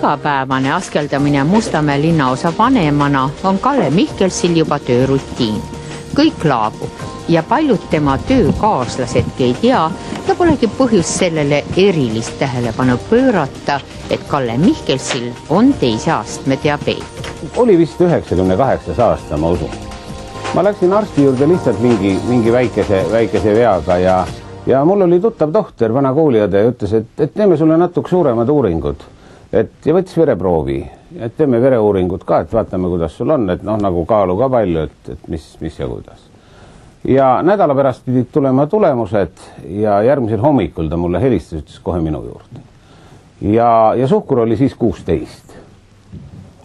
Igapäevane askeldamine Mustamäe linnaosa vanemana on Kalle Mihkelsil juba töörutiin. Kõik laabub ja paljud tema töökaaslasedki ei tea ja polegi põhjust sellele erilist tähelepanu pöörata, et Kalle Mihkelsil on teise astme diabeet. Oli vist 98 aasta, ma usun. Ma läksin arsti juurde lihtsalt mingi väikese veaga ja mul oli tuttav tohter, vana kooliõde, ja ütles, et teeme sulle natuke suuremad uuringud. Ja võttis vereproovi, et teeme vereuuringud ka, et vaatame, kuidas sul on, et nagu kaalu ka palju, et mis ja kuidas. Ja nädala pärast pidid tulema tulemused ja järgmisel hommikul ta mulle helistas, ütles kohe minu juurde. Ja suhkur oli siis 16.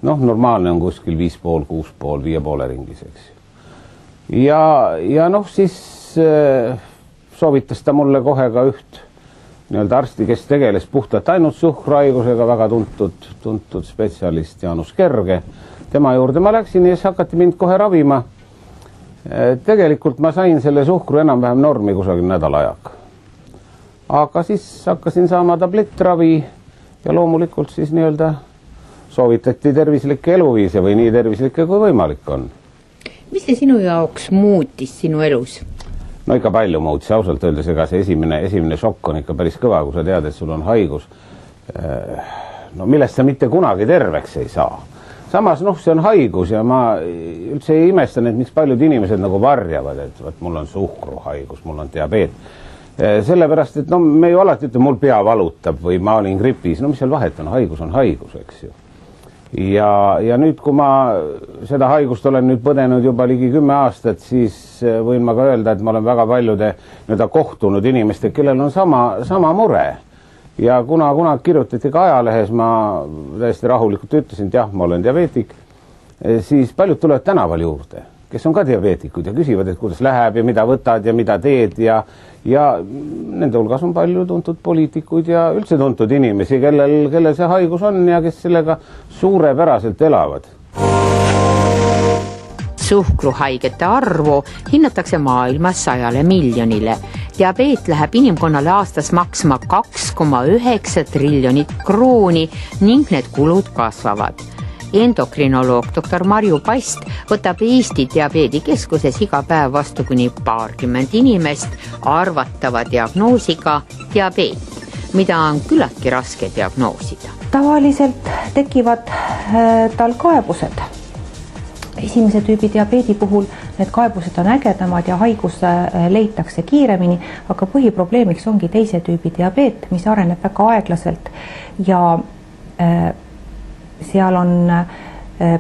Normaalne on kuskil 5,5, 6,5, 5,5 ringis, eks. Ja siis soovitas ta mulle kohe ka üht arsti, kes tegeles puhtalt ainult suhkruhaigusega, väga tuntud spetsialist Jaanus Kerge. Tema juurde ma läksin ja siis hakati mind kohe ravima. Tegelikult ma sain selle suhkru enam-vähem normi kusagil nädala ajaga. Aga siis hakkasin saama tablettravi ja loomulikult siis soovitati tervislikke eluviise või nii tervislikke kui võimalik on. Mis see sinu jaoks muutis sinu elus? No ikka palju muutis, ausalt öeldes, ega see esimene šokk on ikka päris kõva, kui sa tead, et sul on haigus, millest sa mitte kunagi terveks ei saa. Samas, see on haigus ja ma üldse ei imestan, et miks paljud inimesed nagu varjavad, et mul on suhkruhaigus, mul on diabeet. Sellepärast, et me ju alati ütleme, mul pea valutab või ma olin gripis, mis seal vahet on, haigus, eks ju. Ja nüüd, kui ma seda haigust olen nüüd põdenud juba ligi 10 aastat, siis võin ma ka öelda, et ma olen väga paljude kohtunud inimeste, kellel on sama mure. Ja kuna kirjutati ka ajalehes, ma täiesti rahulikult ütlesin, et jah, ma olen diabeetik, siis paljud tulevad tänaval juurde, kes on ka diabeetikud ja küsivad, et kuidas läheb ja mida võtad ja mida teed ja nende hulgas on palju tuntud poliitikuid ja üldse tuntud inimesi, kellel see haigus on ja kes sellega suurepäraselt elavad. Suhkruhaigete arvu hinnatakse maailmas 100 miljonile. Diabeet läheb inimkonnale aastas maksma 2,9 triljonit krooni ning need kulud kasvavad. Endokrinoloog dr. Marju Past võtab Eesti diabeedikeskuses iga päev vastu kuni 20 inimest arvatava diagnoosiga diabeet, mida on küllaltki raske diagnoosida. Tavaliselt tekivad tal kaebused. Esimese tüübi diabeedi puhul need kaebused on ägedamad ja haigus leitakse kiiremini, aga põhiprobleemiks ongi teise tüübi diabeet, mis areneb väga aeglaselt ja seal on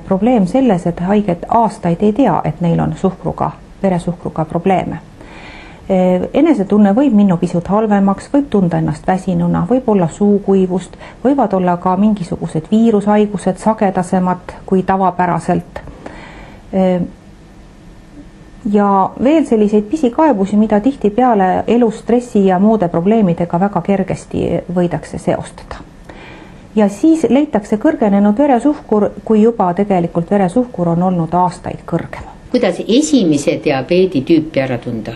probleem selles, et haiged aastaid ei tea, et neil on veresuhkruga probleeme. Enesetunne võib minna pisut halvemaks, võib tunda ennast väsinuna, võib olla suukuivust, võivad olla ka mingisugused viirushaigused sagedasemad kui tavapäraselt. Ja veel selliseid pisikaebusi, mida tihtipeale elustressi ja muude probleemidega väga kergesti võidakse seostada. Ja siis leitakse kõrgenenud veresuhkur, kui juba tegelikult veresuhkur on olnud aastaid kõrgem. Kuidas esimese diabeedi tüüpi ära tunda?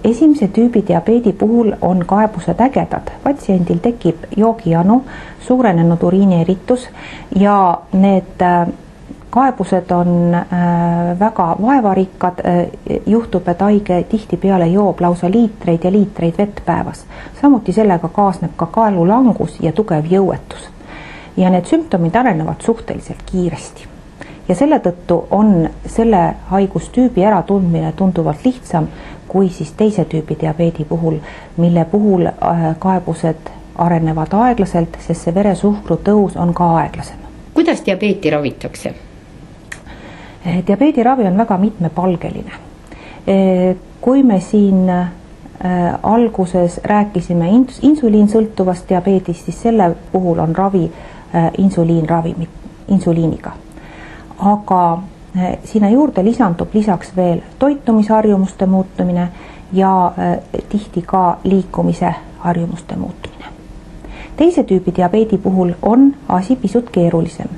Esimese tüübi diabeedi puhul on kaebused ägedad. Patsiendil tekib joogijanu, suurenenud uriinieritus ja need kaebused on väga vaevarikkad, juhtub, et haige tihtipeale joob lausa liitreid ja liitreid vett päevas. Samuti sellega kaasneb ka kaalulangus ja tugev jõuetus. Ja need sümptomid arenevad suhteliselt kiiresti. Ja selle tõttu on selle haigustüübi äratundmine tunduvalt lihtsam kui siis teise tüübi diabeedi puhul, mille puhul kaebused arenevad aeglaselt, sest see veresuhkru tõus on ka aeglasem. Kuidas diabeeti ravitakse? Diabeediravi on väga mitmepalgeline. Kui me siin alguses rääkisime insuliinsõltuvast diabeedist, siis selle puhul on ravi insuliiniga. Aga sinna juurde lisandub lisaks veel toitumisharjumuste muutumine ja tihti ka liikumise harjumuste muutumine. Teise tüübi diabeedi puhul on asi pisut keerulisem,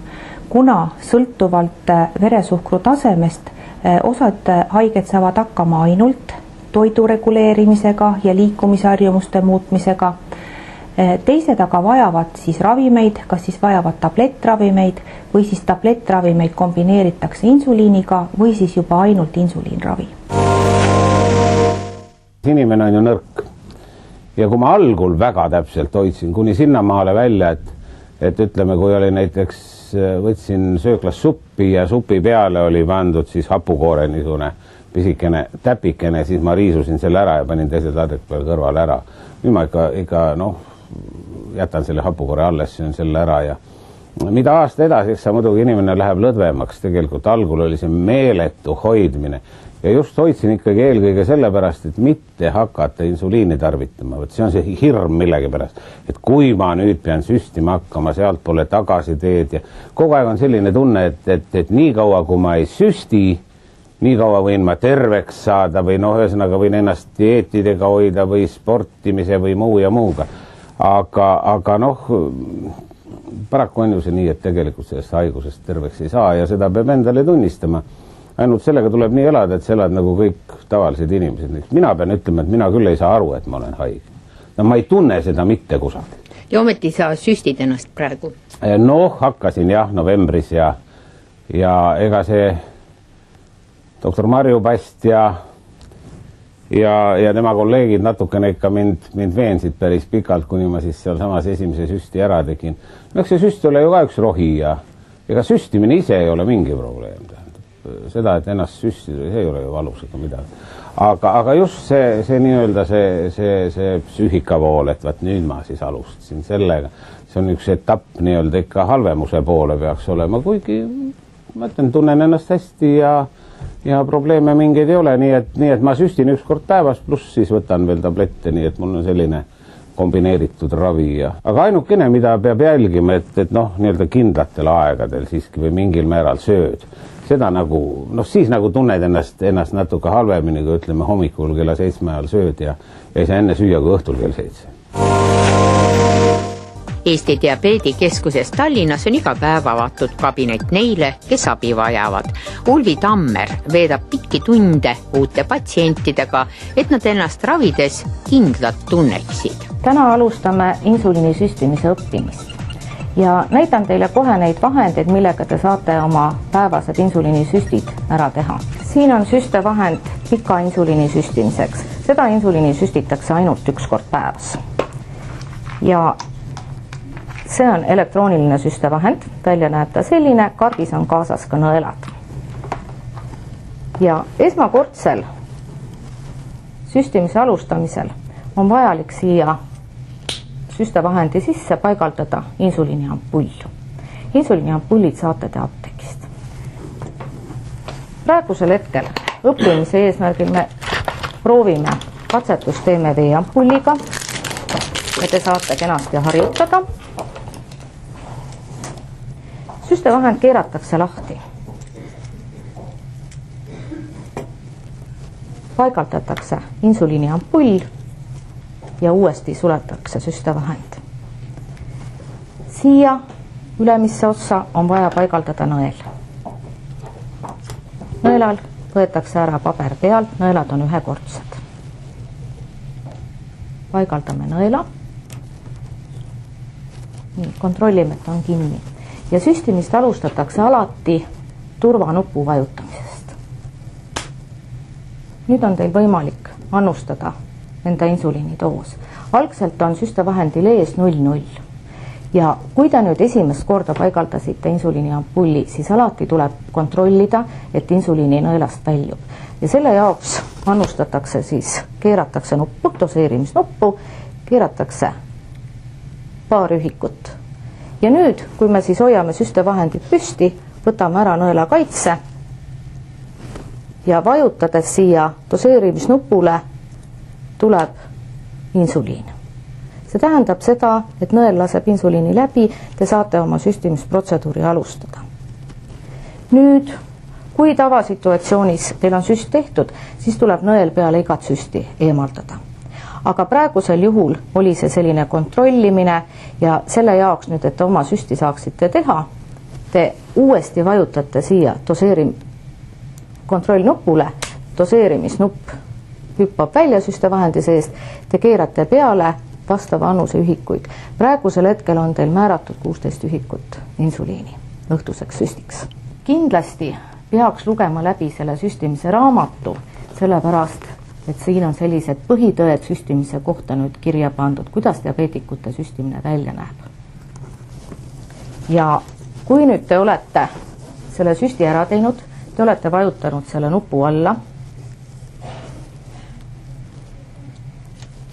kuna sõltuvalt veresuhkru tasemest osad haiged saavad hakkama ainult toidu reguleerimisega ja liikumisharjumuste muutmisega. teised aga vajavad siis ravimeid, kas siis vajavad tablettravimeid või siis tablettravimeid kombineeritakse insuliiniga või siis juba ainult insuliinravi. Inimene on ju nõrk ja kui ma algul väga täpselt hoidsin kuni sinnamaale välja, et ütleme, kui oli näiteks, võtsin sööklas suppi ja supi peale oli pandud siis hapukoore niisugune pisikene täpikene, siis ma riisusin selle ära ja panin teise taldriku peale kõrvale ära. Nüüd ma ikka jätan selle hapukoore alles, söön selle ära ja mida aasta edasi, eks sa muidugi inimene läheb lõdvemaks, tegelikult algul oli see meeletu hoidmine ja just hoidsin ikkagi eelkõige sellepärast, et mitte hakata insuliini tarvitama. Võt see on see hirm millegipärast, et kui ma nüüd pean süstima hakkama, sealt pole tagasiteed ja kogu aeg on selline tunne, et nii kaua, kui ma ei süsti, nii kaua võin ma terveks saada või ühesõnaga võin ennast dieetidega hoida või sportimise või muu ja muuga. Aga paraku on ju see nii, et tegelikult sellest haigusest terveks ei saa ja seda peab endale tunnistama. Ainult sellega tuleb nii elada, et sa elad nagu kõik tavalised inimesed. Mina pean ütlema, et mina küll ei saa aru, et ma olen haige. No ma ei tunne seda mitte kusagil. Ja ometi sa süstid ennast praegu? Hakkasin jah novembris ja ega see doktor Marju Past ja tema kolleegid natukene ikka mind veensid päris pikalt, kuni ma siis seal samas esimese süsti ära tegin. Eks see süst ole ju ka üks rohi ja ega süstimine ise ei ole mingi probleem. Seda, et ennast süstida, see ei ole ju valus ega midagi. Aga just see nii-öelda see psüühikavool, et vaat nüüd ma siis alustasin sellega. See on üks etapp nii-öelda ikka halvemuse poole peaks olema, kuigi ma ütlen, tunnen ennast hästi ja probleeme mingeid ei ole, nii et ma süstin üks kord päevas, pluss siis võtan veel tablette, nii et mul on selline kombineeritud ravi. Aga ainukene, mida peab jälgima, et nii-öelda kindlatel aegadel siiski või mingil määral sööd. Seda siis tunned ennast natuke halvemini, kui ütleme hommikul kella 7 ajal sööd ja ei saa enne süüa kui õhtul kell 7. Eesti Diabeedikeskuses Tallinnas on iga päev avatud kabinet neile, kes abi vajavad. Ulvi Tammer veedab pikki tunde uute patsientidega, et nad ennast ravides kindlalt tunneksid. Täna alustame insuliini süstimise õppimist ja näitan teile kohe neid vahendeid, millega te saate oma päevased insuliinisüstid ära teha. Siin on süstevahend pika insuliini süstimiseks. Seda insuliini süstitakse ainult üks kord päevas. Ja see on elektrooniline süstevahend, välja näeb ta selline, karbis on kaasas ka nõelad. Ja esmakordsel süstimise alustamisel on vajalik siia süstevahendi sisse paigaldada insuliiniampull. Insuliiniampullid saate te apteegist. Praegusel hetkel õppimise eesmärgil me proovime katsetust teeme veeampulliga ja te saate kenasti harjutada. Süstevahend keeratakse lahti. Paigaldatakse insuliiniampull ja uuesti suletakse süstevahend. Siia ülemisse otsa on vaja paigaldada nõel. Nõelal võetakse ära paber pealt, nõelad on ühekordsed. Paigaldame nõela. Nii, kontrollime, et on kinni. Ja süstimist alustatakse alati turvanupu vajutamisest. Nüüd on teil võimalik annustada enda insuliinidoos. Algselt on süstevahendil ees 0,0 ja kui te nüüd esimest korda paigaldasite insuliiniampulli, siis alati tuleb kontrollida, et insuliini nõelast väljub. Ja selle jaoks annustatakse siis, keeratakse nuppu, doseerimisnuppu, keeratakse paar ühikut. Ja nüüd, kui me siis hoiame süstevahendit püsti, võtame ära nõela kaitse ja vajutades siia doseerimisnupule tuleb insuliin. See tähendab seda, et nõel laseb insuliini läbi, te saate oma süstimisprotseduuri alustada. Nüüd, kui tavasituatsioonis teil on süst tehtud, siis tuleb nõel peale igat süsti eemaldada. Aga praegusel juhul oli see selline kontrollimine ja selle jaoks nüüd, et oma süsti saaksite teha, te uuesti vajutate siia kontrollnupule, doseerimisnupp hüppab välja süstevahendi seest, te keerate peale, vastava annuse ühikuid. Praegusel hetkel on teil määratud 16 ühikut insuliini õhtuseks süstiks. Kindlasti peaks lugema läbi selle süstimise raamatu, sellepärast, et siin on sellised põhitõed süstimise kohta nüüd kirja pandud, kuidas diabeetikute süstimine välja näeb. Ja kui nüüd te olete selle süsti ära teinud, te olete vajutanud selle nupu alla,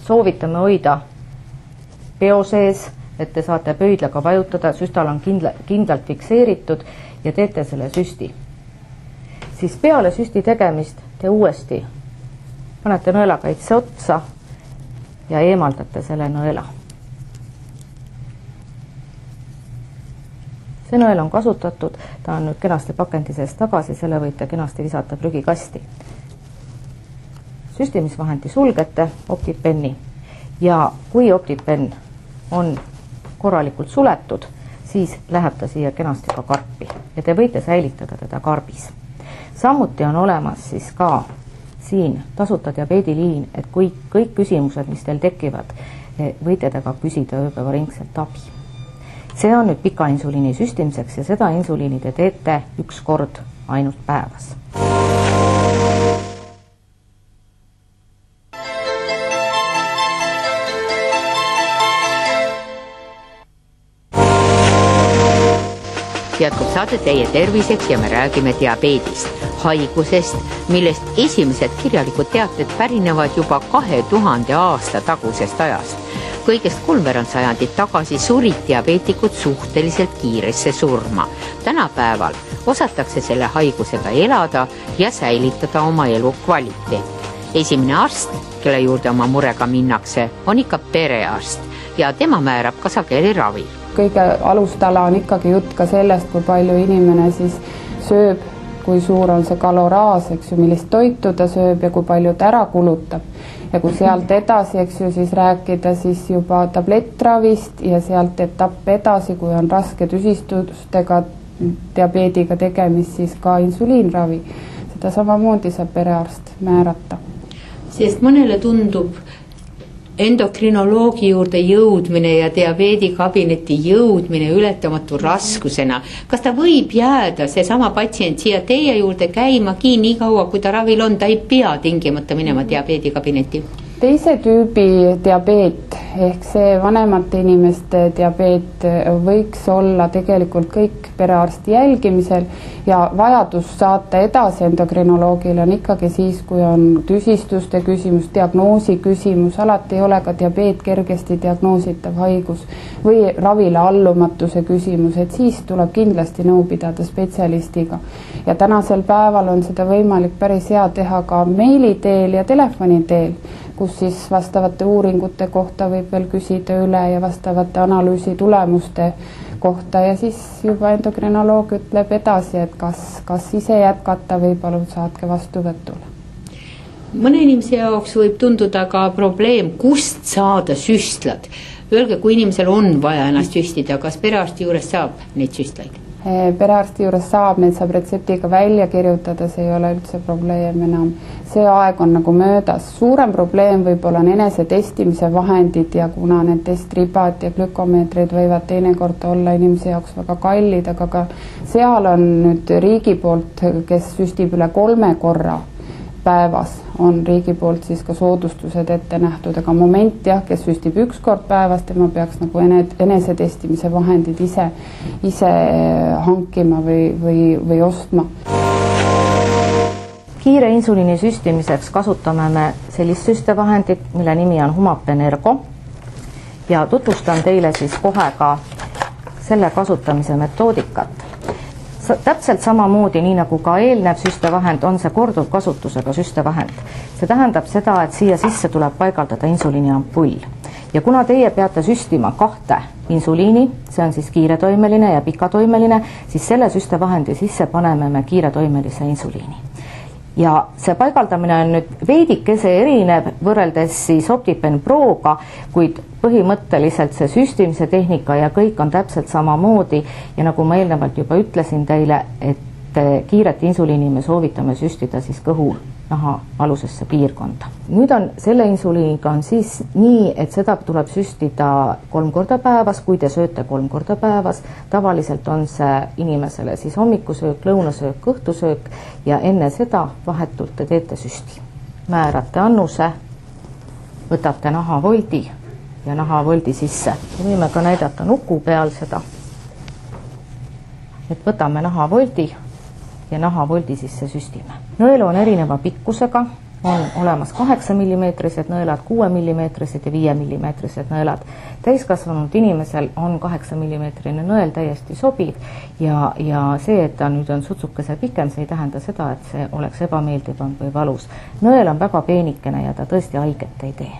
soovitame hoida peo sees, et te saate pöidlaga vajutada, süstal on kindlalt fikseeritud ja teete selle süsti. Siis peale süsti tegemist te uuesti panete nõelakaitse otsa ja eemaldate selle nõela. See nõel on kasutatud, ta on nüüd kenasti pakendi sees tagasi, selle võite kenasti visata prügikasti. Süstimisvahendi sulgete OptiPeni ja kui OptiPen on korralikult suletud, siis läheb ta siia kenasti ka karpi ja te võite säilitada teda karbis. Samuti on olemas siis ka siin tasuta diabeediliin, et kui kõik küsimused, mis teil tekivad, võite te ka küsida ööpäevaringselt abi. See on nüüd pika insuliini süstimiseks ja seda insuliini te teete üks kord ainult päevas. Jätkub saade Teie terviseks ja me räägime diabeedist, haigusest, millest esimesed kirjalikud teated pärinevad juba 2000 aasta tagusest ajast. Kõigest 3 sajandit tagasi surid diabeetikud suhteliselt kiiresse surma. Tänapäeval osatakse selle haigusega elada ja säilitada oma elu kvaliteet. Esimene arst, kelle juurde oma murega minnakse, on ikka perearst ja tema määrab ka sageli ravi. Kõige alustala on ikkagi jutt ka sellest, kui palju inimene siis sööb, kui suur on see kaloraas, eks ju, millist toitu ta sööb ja kui palju ta ära kulutab. Ja kui sealt edasi, eks ju, siis rääkida siis juba tablettravist ja sealt etapp edasi, kui on raske tüsistustega, diabeediga tegemist, siis ka insuliinravi. Seda samamoodi saab perearst määrata. Sest mõnele tundub endokrinoloogi juurde jõudmine ja diabeedikabineti jõudmine ületamatu raskusena. Kas ta võib jääda seesama patsient siia teie juurde käimagi nii kaua, kui ta ravil on, ta ei pea tingimata minema diabeedikabinetti? Teise tüübi diabeet ehk see vanemate inimeste diabeet võiks olla tegelikult kõik perearsti jälgimisel ja vajadus saata edasi endokrinoloogile on ikkagi siis, kui on tüsistuste küsimus, diagnoosi küsimus, alati ei ole ka diabeet kergesti diagnoositav haigus või ravile allumatuse küsimus, et siis tuleb kindlasti nõu pidada spetsialistiga. Ja tänasel päeval on seda võimalik päris hea teha ka meili teel ja telefoni teel, kus siis vastavate uuringute kohta võib veel küsida üle ja vastavate analüüsi tulemuste kohta ja siis juba endokrinoloog ütleb edasi, et kas ise jätkata või palun saatke vastuvõtule. Mõne inimese jaoks võib tunduda ka probleem, kust saada süstlad. Öelge, kui inimesel on vaja ennast süstida, kas perearsti juures saab neid süstlaid? Perearsti juures saab, need saab retseptiga välja kirjutada, see ei ole üldse probleem enam. See aeg on nagu möödas. Suurem probleem võib-olla on enese testimise vahendid ja kuna need testribad ja glükomeetrid võivad teinekord olla inimese jaoks väga kallid, aga ka seal on nüüd riigi poolt, kes süstib üle 3 korra päevas, on riigi poolt siis ka soodustused ette nähtud, aga moment jah, kes süstib 1 kord päevas, tema peaks nagu enesetestimise vahendid ise hankima või ostma. Kiire insuliini süstimiseks kasutame me sellist süstevahendit, mille nimi on Humapen Ergo ja tutvustan teile siis kohe ka selle kasutamise metoodikat. Täpselt samamoodi, nii nagu ka eelnev süstevahend, on see korduvkasutusega süstevahend. See tähendab seda, et siia sisse tuleb paigaldada insuliiniampull. Ja kuna teie peate süstima 2 insuliini, see on siis kiiretoimeline ja pikatoimeline, siis selle süstevahendi sisse paneme me kiiretoimelise insuliini. Ja see paigaldamine on nüüd veidikese erinev võrreldes siis OptiPen Proga, kuid põhimõtteliselt see süstimise tehnika ja kõik on täpselt samamoodi ja nagu ma eelnevalt juba ütlesin teile, et kiiret insuliini me soovitame süstida siis kõhu naha alusesse piirkonda. Nüüd on selle insuliiniga on siis nii, et seda tuleb süstida 3 korda päevas, kui te sööte 3 korda päevas. Tavaliselt on see inimesele siis hommikusöök, lõunasöök, õhtusöök ja enne seda vahetult te teete süsti. Määrate annuse, võtate nahavoldi ja nahavoldi sisse. Võime ka näidata nuku peal seda, et võtame nahavoldi ja nahavoldi sisse süstime. Nõelu on erineva pikkusega, on olemas 8 mm nõelad, 6 mm ja 5 mm nõelad. Täiskasvanud inimesel on 8 mm nõel täiesti sobiv ja see, et ta nüüd on sutsukese pikem, see ei tähenda seda, et see oleks ebameeldivam või valus. Nõel on väga peenikene ja ta tõesti haiget ei tee.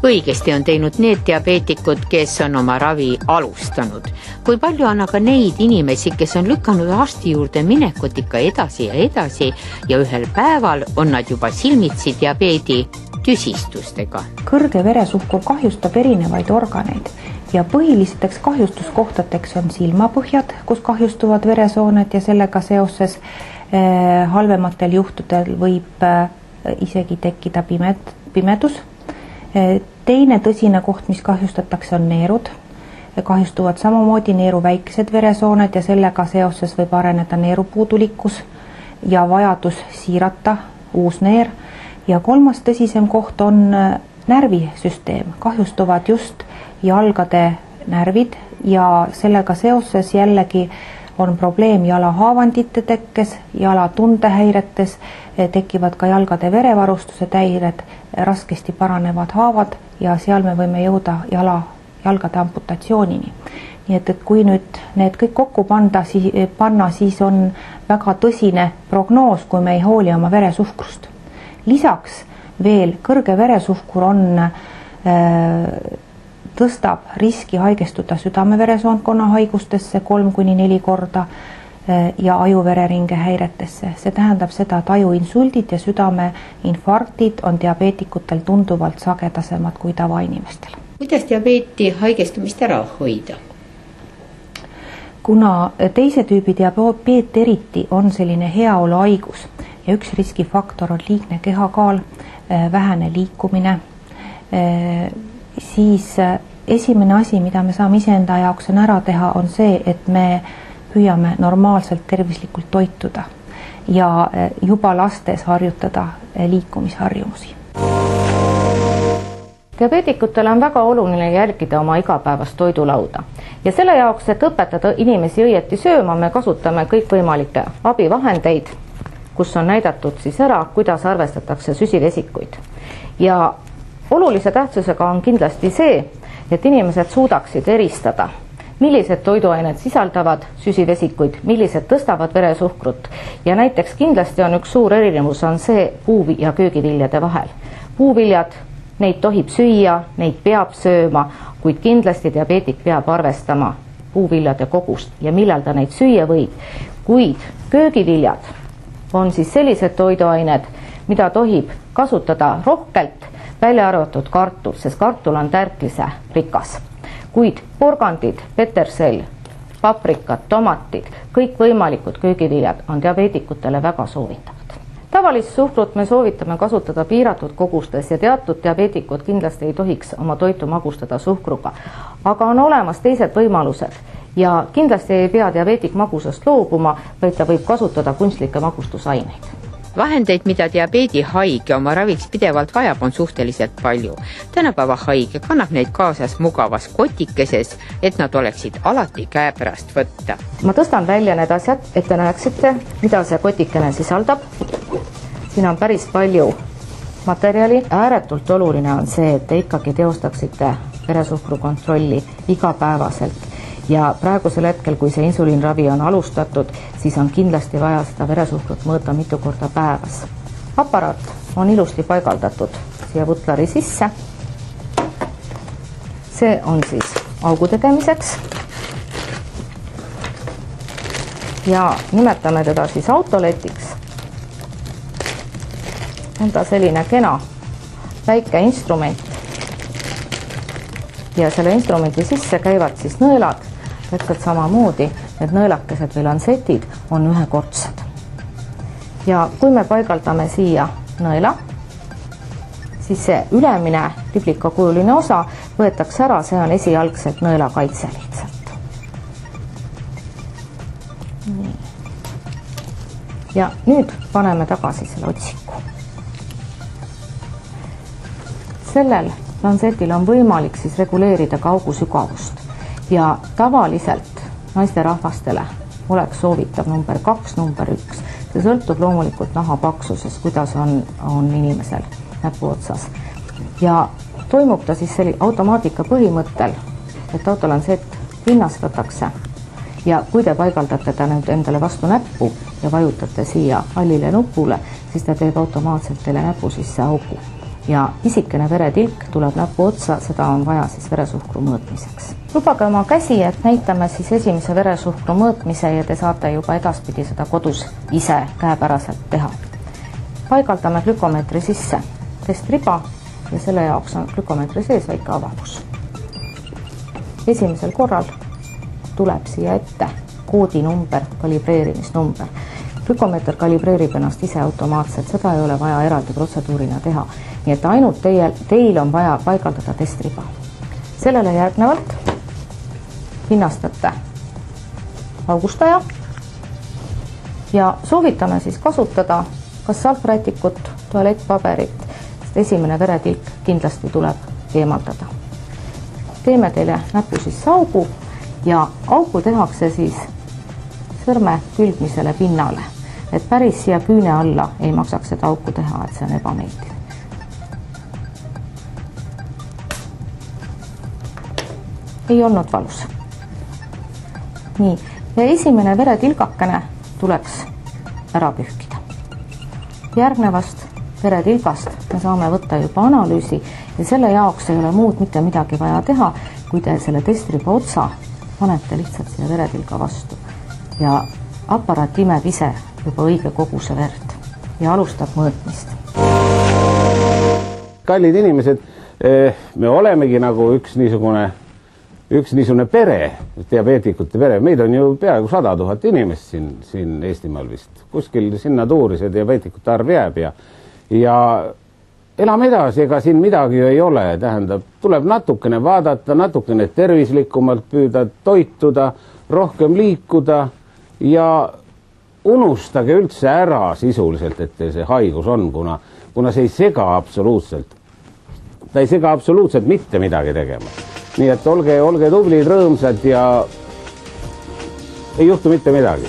Õigesti on teinud need diabeetikud, kes on oma ravi alustanud. Kui palju on aga neid inimesi, kes on lükanud arsti juurde minekut ikka edasi ja ühel päeval on nad juba silmitsi diabeedi tüsistustega. Kõrge veresuhkur kahjustab erinevaid organeid ja põhilisteks kahjustuskohtadeks on silmapõhjad, kus kahjustuvad veresooned ja sellega seoses halvematel juhtudel võib isegi tekkida pimedus. Teine tõsine koht, mis kahjustatakse, on neerud. Kahjustuvad samamoodi neeru väikesed veresooned ja sellega seoses võib areneda neerupuudulikkus ja vajadus siirata uus neer. Ja kolmas tõsisem koht on närvisüsteem. Kahjustuvad just jalgade närvid ja sellega seoses jällegi on probleem jalahaavandite tekkes, jalatundehäiretes, tekivad ka jalgade verevarustuse häired, raskesti paranevad haavad ja seal me võime jõuda jalgade amputatsioonini. Nii et kui nüüd need kõik kokku panna, siis on väga tõsine prognoos, kui me ei hooli oma veresuhkrust. Lisaks veel kõrge veresuhkur tõstab riski haigestuda südame-veresoonkonna haigustesse 3-4 korda ja ajuvereringe häiretesse. See tähendab seda, et ajuinsuldid ja südameinfarktid on diabeetikutel tunduvalt sagedasemad kui tavainimestel. Kuidas diabeeti haigestumist ära hoida? Kuna teise tüübi diabeet eriti on selline heaolu haigus ja üks riskifaktor on liigne kehakaal, vähene liikumine, siis esimene asi, mida me saame iseenda jaoks on ära teha, on see, et me püüame normaalselt tervislikult toituda ja juba lastes harjutada liikumisharjumusi. Diabeetikutel on väga oluline jälgida oma igapäevast toidulauda ja selle jaoks, et õpetada inimesi õieti sööma, me kasutame kõikvõimalikke abivahendeid, kus on näidatud siis ära, kuidas arvestatakse süsivesikuid. Ja olulise tähtsusega on kindlasti see, et inimesed suudaksid eristada, millised toiduained sisaldavad süsivesikuid, millised tõstavad veresuhkrut ja näiteks kindlasti on üks suur erinevus on see puu- ja köögiviljade vahel. Puuviljad, neid tohib süüa, neid peab sööma, kuid kindlasti diabeetik peab arvestama puuviljade kogust ja millal ta neid süüa võib, kuid köögiviljad on siis sellised toiduained, mida tohib kasutada rohkelt, välja arvatud kartul, sest kartul on tärklise rikas. Kuid porgandid, petersell, paprikad, tomatid, kõik võimalikud köögiviljad on diabeetikutele väga soovitavad. Tavalist suhkrut me soovitame kasutada piiratud kogustes ja teatud diabeetikud kindlasti ei tohiks oma toitu magustada suhkruga, aga on olemas teised võimalused ja kindlasti ei pea diabeetik magusast loobuma, vaid ta võib kasutada kunstlikke magustusaineid. Vahendeid, mida diabeedi haige oma raviks pidevalt vajab, on suhteliselt palju. Tänapäeva haige kannab neid kaasas mugavas kotikeses, et nad oleksid alati käepärast võtta. Ma tõstan välja need asjad, et te näeksite, mida see kotikene sisaldab. Siin on päris palju materjali. Ääretult oluline on see, et te ikkagi teostaksite veresuhkru kontrolli igapäevaselt. Ja praegusel hetkel, kui see insuliinravi on alustatud, siis on kindlasti vaja seda veresuhkrut mõõta mitu korda päevas. Aparaat on ilusti paigaldatud siia vutlari sisse. See on siis augu tegemiseks. Ja nimetame teda siis autoletiks. On ta selline kena väike instrument. Ja selle instrumenti sisse käivad siis nõelad. Täpselt samamoodi, need nõelakesed või lantsetid on ühekordsed. ja kui me paigaldame siia nõela, siis see ülemine liblikakujuline osa võetakse ära, see on esialgselt nõela kaitse lihtsalt. Nii. Ja nüüd paneme tagasi selle otsiku. Sellel lansetil on võimalik siis reguleerida ka augu sügavust ja tavaliselt naisterahvastele oleks soovitav number 2, number 1. See sõltub loomulikult naha paksusest, kuidas on inimesel näpu otsas. Ja toimub ta siis automaatika põhimõttel, et autolansett pinnastatakse ja kui te paigaldate ta nüüd endale vastu näppu ja vajutate siia hallile nupule, siis ta teeb automaatselt teile näpu sisse augu. Ja pisikene veretilk tuleb näpu otsa, seda on vaja siis veresuhkru mõõtmiseks. Lubage oma käsi, et näitame siis esimese veresuhkru mõõtmise ja te saate juba edaspidi seda kodus ise käepäraselt teha. Paigaldame glükomeetri sisse testriba ja selle jaoks on glükomeetri sees väike avavus. Esimesel korral tuleb siia ette koodinumber, kalibreerimisnumber. Glükomeeter kalibreerib ennast ise automaatselt, seda ei ole vaja eraldi protseduurina teha. Nii et ainult teil on vaja paigaldada testriba. Sellele järgnevalt pinnastate augustaja ja soovitame siis kasutada kas salvrätikut, tualettpaberit, sest esimene veretilk kindlasti tuleb eemaldada. Teeme teile näpu sisse augu ja augu tehakse siis sõrme külgmisele pinnale, et päris siia küüne alla ei maksaks seda auku teha, et see on ebameeldiv. Ei olnud valus. Nii, ja esimene veretilgakene tuleks ära pühkida. Järgnevast veretilgast me saame võtta juba analüüsi ja selle jaoks ei ole muud mitte midagi vaja teha, kui te selle testriba otsa panete lihtsalt siia veretilga vastu ja aparaat imeb ise juba õige koguse verd ja alustab mõõtmist. Kallid inimesed, me olemegi nagu üks niisugune pere, diabeetikute pere. Meid on ju peaaegu 100 000 inimest siin Eestimaal vist. Kuskil sinna tuuri see diabeetikute arv jääb ja elame edasi, ega siin midagi ju ei ole. Tähendab, tuleb natukene vaadata, natukene tervislikumalt püüda toituda, rohkem liikuda ja unustage üldse ära sisuliselt, et teil see haigus on, kuna see ei sega absoluutselt. Ta ei sega absoluutselt mitte midagi tegema. Nii et olge tublid, rõõmsad ja ei juhtu mitte midagi.